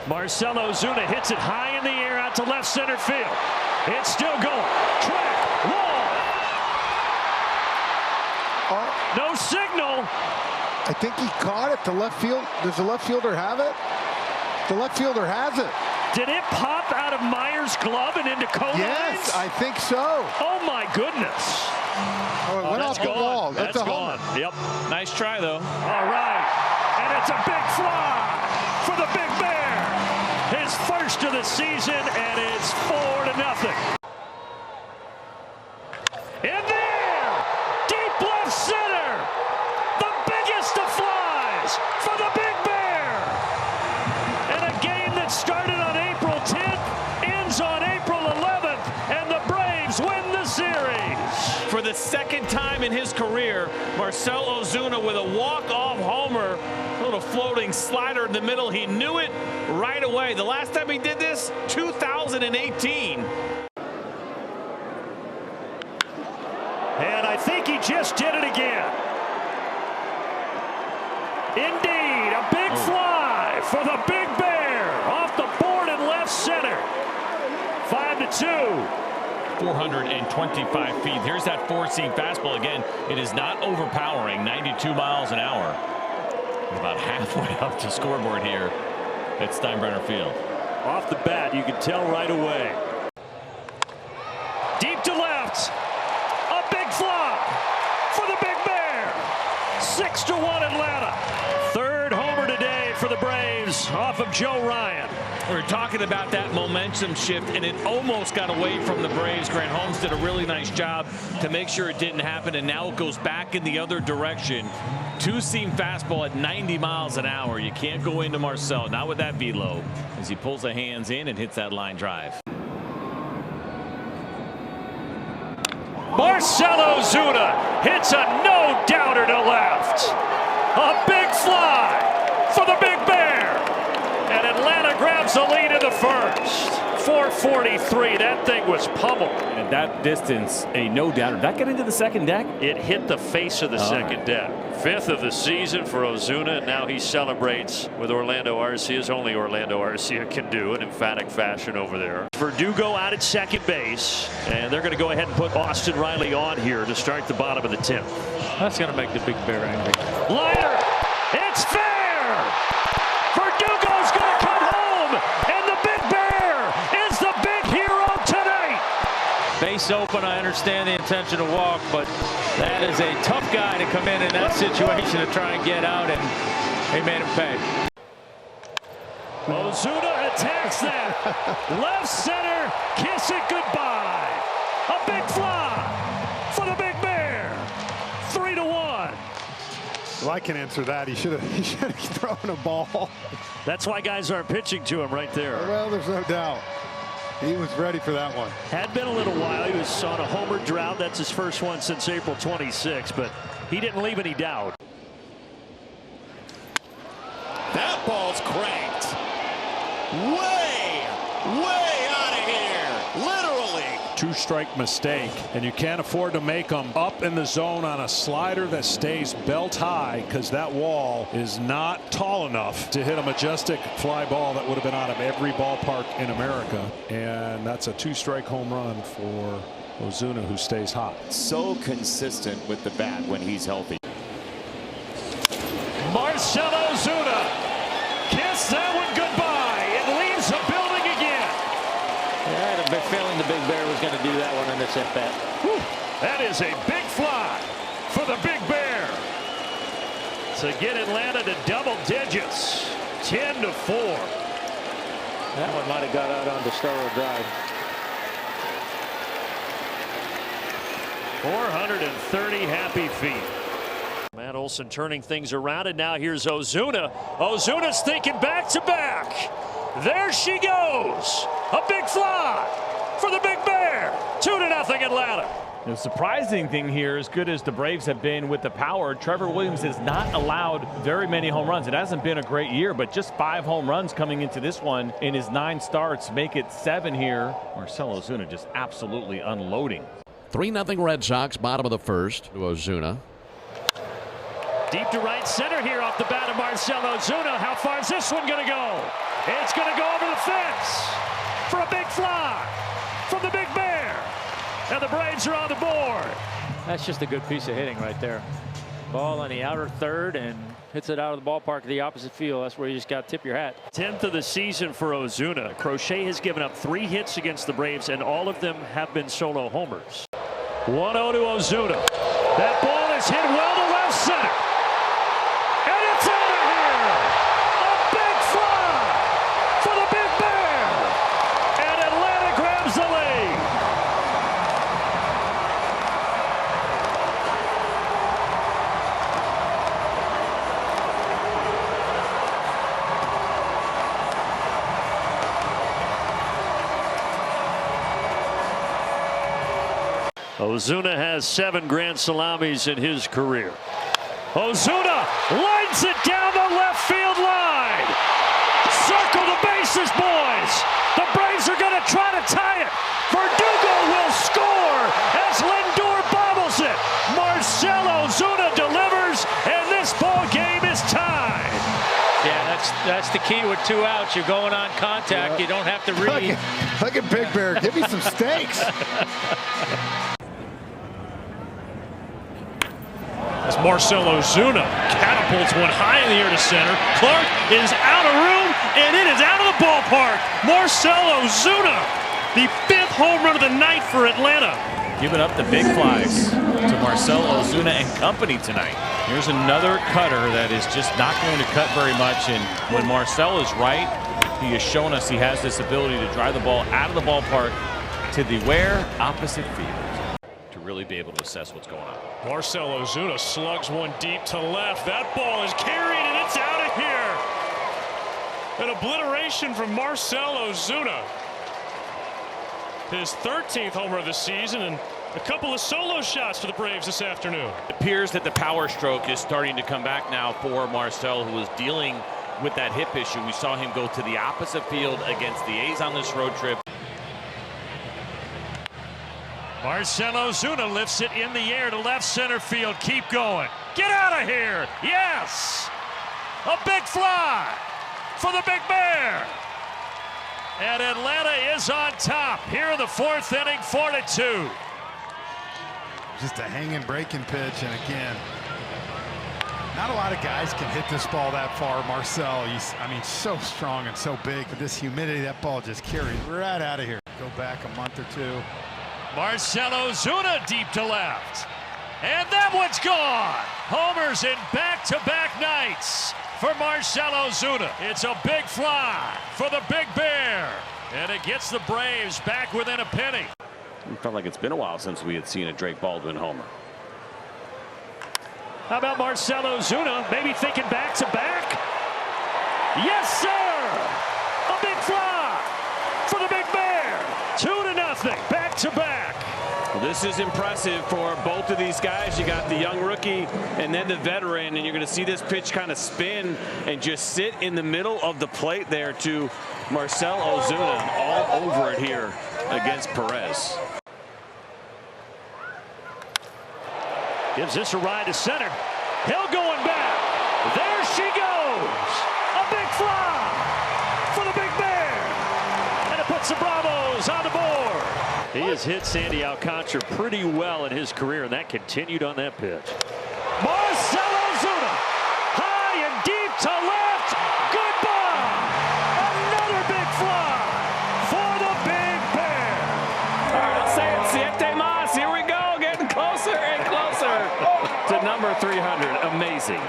Marcell Ozuna hits it high in the air out to left center field. It's still going. Track, wall. No signal. I think he caught it to left field. Does the left fielder have it? The left fielder has it. Did it pop out of Meyer's glove and into Coleman's? Yes, I think so. Oh my goodness. Oh, it went off the wall. That's a gone. homer. Yep. Nice try, though. All right. And it's a big fly for the Big Bear. His first of the season, and it's 4-0. In there, deep left center. The biggest of flies for the Big Bear. And a game that started on April 10th ends on April 11th, and the Braves win the series. For the second time in his career, Marcell Ozuna with a walk-off homer, a little floating slider in the middle. He knew it right away. The last time he did this, 2018. And I think he just did it again. Indeed, a big fly for the Big Bear off the board in left center. 5-2. 425 feet. Here's that four-seam fastball again. It is not overpowering, 92 miles an hour. About halfway up to scoreboard here at Steinbrenner Field. Off the bat, you can tell right away. Deep to left. A big fly for the Big Bear. 6-1 Atlanta. Third homer today for the Braves off of Joe Ryan. We're talking about that momentum shift, and it almost got away from the Braves. Grant Holmes did a really nice job to make sure it didn't happen, and now it goes back in the other direction. Two-seam fastball at 90 miles an hour. You can't go into Marcell, not with that velo, as he pulls the hands in and hits that line drive. Marcell Ozuna hits a no-doubter to left. A big fly for the Big Bear. And Atlanta grabs the lead in the first. 443. That thing was pummeled. And at that distance, a no-doubter. Did that get into the second deck? It hit the face of the second deck. Fifth of the season for Ozuna, and now he celebrates with Orlando Arcia, as only Orlando Arcia can do, in emphatic fashion over there. Verdugo out at second base, and they're going to go ahead and put Austin Riley on here to start the bottom of the 10th. That's going to make the Big Bear angry. Liner, it's fair! Verdugo's going to come home, and the Big Bear is the big hero tonight! Base open, I understand the intention to walk, but that is a tough guy to come in that situation to try and get out, and he made him pay. Ozuna attacks that. Left center, kiss it goodbye. A big fly for the Big Bear. 3-1. Well, I can answer that. He should have thrown a ball. That's why guys aren't pitching to him right there. Well, there's no doubt. He was ready for that one. Had been a little while. He was on a homer drought. That's his first one since April 26, but he didn't leave any doubt. That ball's cranked. Way out of here. Literally. Two-strike mistake, and you can't afford to make them up in the zone on a slider that stays belt high, because that wall is not tall enough to hit a majestic fly ball that would have been out of every ballpark in America. And that's a two-strike home run for Ozuna, who stays hot. So consistent with the bat when he's healthy. Marcell Ozuna, kiss that one goodbye. It leaves the building again. I had a big feeling the Big Bear was going to do that one on this at-bat. That is a big fly for the Big Bear to get Atlanta to double digits. 10-4. That one might have got out on the Starro Drive. 430 happy feet. Matt Olson turning things around, and now here's Ozuna. Ozuna's thinking back-to-back. There she goes. A big fly for the Big Bear. 2-0 Atlanta. The surprising thing here, as good as the Braves have been with the power, Trevor Williams has not allowed very many home runs. It hasn't been a great year, but just 5 home runs coming into this one in his 9 starts make it 7 here. Marcell Ozuna just absolutely unloading. 3-0 Red Sox, bottom of the first to Ozuna. Deep to right center here off the bat of Marcell Ozuna. How far is this one going to go? It's going to go over the fence for a big fly from the Big Bear. And the Braves are on the board. That's just a good piece of hitting right there. Ball on the outer third and hits it out of the ballpark to the opposite field. That's where you just got to tip your hat. 10th of the season for Ozuna. Crochet has given up 3 hits against the Braves, and all of them have been solo homers. 1-0 to Ozuna. That ball is hit well to left center. And it's out of here. A big fly for the Big Bear. And Atlanta grabs the lead. Ozuna has 7 grand salamis in his career. Ozuna lines it down the left field line. Circle the bases, boys. The Braves are going to try to tie it. Verdugo will score as Lindor bobbles it. Marcell Ozuna delivers, and this ball game is tied. Yeah, that's the key with 2 outs. You're going on contact. You don't have to read. Look at Big Bear. Give me some steaks. As Marcell Ozuna catapults one high in the air to center. Clark is out of room, and it is out of the ballpark. Marcell Ozuna, the 5th home run of the night for Atlanta. Giving up the big flies to Marcell Ozuna and company tonight. Here's another cutter that is just not going to cut very much. And when Marcell is right, he has shown us he has this ability to drive the ball out of the ballpark to the opposite field. Really be able to assess what's going on. Marcell Ozuna slugs one deep to left. That ball is carried, and it's out of here. An obliteration from Marcell Ozuna. His 13th homer of the season, and a couple of solo shots for the Braves this afternoon. It appears that the power stroke is starting to come back now for Marcell, who was dealing with that hip issue. We saw him go to the opposite field against the A's on this road trip. Marcell Ozuna lifts it in the air to left center field. Keep going. Get out of here. Yes. A big fly for the Big Bear. And Atlanta is on top here in the 4th inning, 4-2. Just a hanging, breaking pitch, and again, not a lot of guys can hit this ball that far. Marcell, I mean, so strong and so big. With this humidity, that ball just carries right out of here. Go back a month or 2. Marcell Ozuna deep to left. And that one's gone. Homers in back-to-back nights for Marcell Ozuna. It's a big fly for the Big Bear. And it gets the Braves back within a penny. It felt like it's been a while since we had seen a Drake Baldwin homer. How about Marcell Ozuna? Maybe thinking back-to-back? Yes, sir! A big fly for the Big Bear. 2-0, back-to-back. Well, this is impressive for both of these guys. You got the young rookie and then the veteran, and you're going to see this pitch kind of spin and just sit in the middle of the plate there to Marcell Ozuna. All over it here against Perez. Gives this a ride to center. Hill going back. There she goes. A big fly for the Big Bear. And it puts the Bravos on the board. He has hit Sandy Alcantara pretty well in his career, and that continued on that pitch. Marcell Ozuna, high and deep to left. Goodbye. Another big fly for the Big Bear. All right, I'll say it. Siete más. Here we go. Getting closer and closer to number 300. Amazing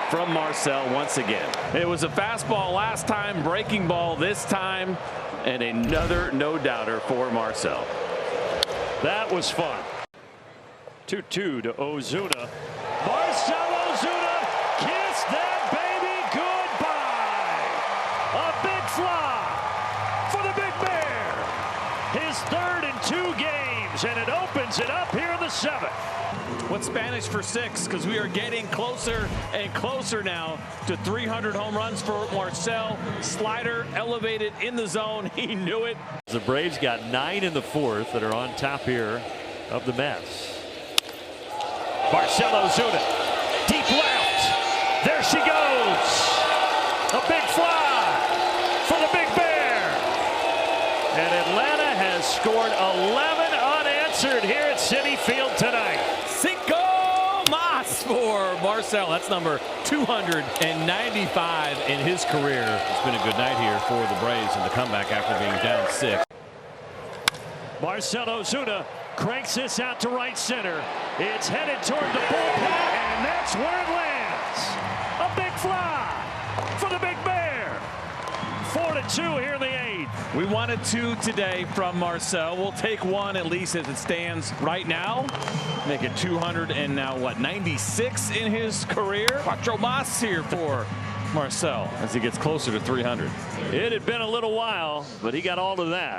from Marcell once again. It was a fastball last time, breaking ball this time, and another no-doubter for Marcell. That was fun. 2-2 to Ozuna. Marcell Ozuna, kiss that baby goodbye. A big fly for the Big Bear. His 3rd in 2 games, and it opens it up here in the 7th. What's Spanish for 6? Because we are getting closer and closer now to 300 home runs for Marcell. Slider elevated in the zone. He knew it. The Braves got 9 in the 4th that are on top here of the Mets. Marcell Ozuna, deep left. There she goes. A big fly for the Big Bear. And Atlanta has scored 11 unanswered here at Citi Field tonight. Cinco mas for Marcell. That's number 295 in his career. It's been a good night here for the Braves in the comeback after being down 6. Marcell Ozuna cranks this out to right center. It's headed toward the bullpen, and that's where it lands. A big fly for the Big Bear. 4-2 here in the 8th. We wanted 2 today from Marcell. We'll take 1 at least as it stands right now. Make it 200 and now what, 96 in his career. Cuatro mas here for Marcell as he gets closer to 300. It had been a little while, but he got all of that.